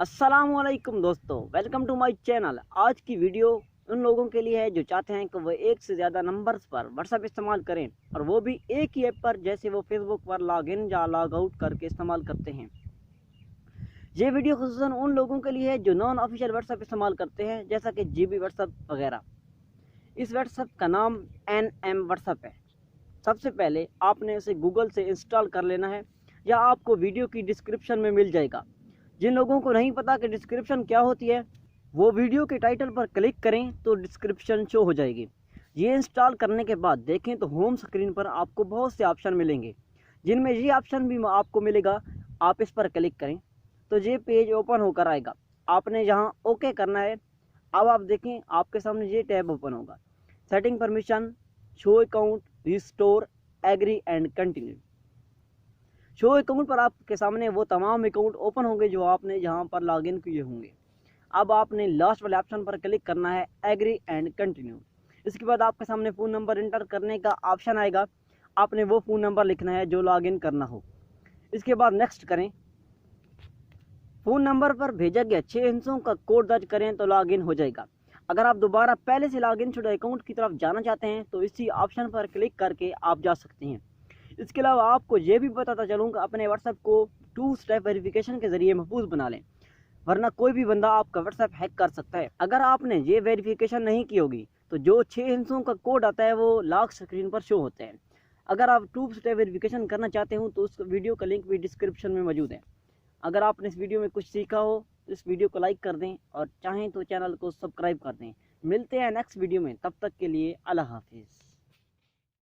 अस्सलामुअलैकुम दोस्तों, welcome to my channel. आज की वीडियो उन लोगों के लिए है जो चाहते हैं कि वो एक से ज़्यादा नंबर्स पर व्हाट्सएप इस्तेमाल करें और वो भी एक ही ऐप पर, जैसे वो फेसबुक पर लॉगिन या लॉग आउट करके इस्तेमाल करते हैं। ये वीडियो खुसूसन उन लोगों के लिए है जो नॉन ऑफिशियल व्हाट्सएप इस्तेमाल करते हैं, जैसा कि जीबी व्हाट्सएप वगैरह। इस व्हाट्सएप का नाम NM व्हाट्सएप है। सबसे पहले आपने इसे गूगल से इंस्टॉल कर लेना है या आपको वीडियो की डिस्क्रिप्शन में मिल जाएगा। जिन लोगों को नहीं पता कि डिस्क्रिप्शन क्या होती है, वो वीडियो के टाइटल पर क्लिक करें तो डिस्क्रिप्शन शो हो जाएगी। ये इंस्टॉल करने के बाद देखें तो होम स्क्रीन पर आपको बहुत से ऑप्शन मिलेंगे, जिनमें ये ऑप्शन भी आपको मिलेगा। आप इस पर क्लिक करें तो ये पेज ओपन होकर आएगा। आपने यहाँ ओके करना है। अब आप देखें आपके सामने ये टैब ओपन होगा, setting permission, show account, restore, agree and continue. Show account पर आपके सामने वो तमाम अकाउंट ओपन होंगे जो आपने यहाँ पर लॉगिन किए होंगे। अब आपने लास्ट वाले ऑप्शन पर क्लिक करना है, एग्री एंड कंटिन्यू। इसके बाद आपके सामने फ़ोन नंबर इंटर करने का ऑप्शन आएगा। आपने वो फ़ोन नंबर लिखना है जो लॉगिन करना हो। इसके बाद नेक्स्ट करें। फ़ोन नंबर पर भेजा गया 6 अंकों का कोड दर्ज करें तो लॉगिन हो जाएगा। अगर आप दोबारा पहले से लॉगिन शुदा अकाउंट की तरफ जाना चाहते हैं तो इसी ऑप्शन पर क्लिक करके आप जा सकते हैं। इसके अलावा आपको ये भी बताता चलूँ कि अपने व्हाट्सएप को 2 स्टेप वेरिफिकेशन के ज़रिए महफूज बना लें, वरना कोई भी बंदा आपका व्हाट्सएप हैक कर सकता है। अगर आपने ये वेरिफिकेशन नहीं की होगी तो जो 6 हिस्सों का कोड आता है वो लॉक स्क्रीन पर शो होते हैं। अगर आप 2 स्टेप वेरिफिकेशन करना चाहते हो तो उस वीडियो का लिंक भी डिस्क्रिप्शन में मौजूद है। अगर आपने इस वीडियो में कुछ सीखा हो तो इस वीडियो को लाइक कर दें और चाहें तो चैनल को सब्सक्राइब कर दें। मिलते हैं नेक्स्ट वीडियो में, तब तक के लिए अल्लाह हाफिज़।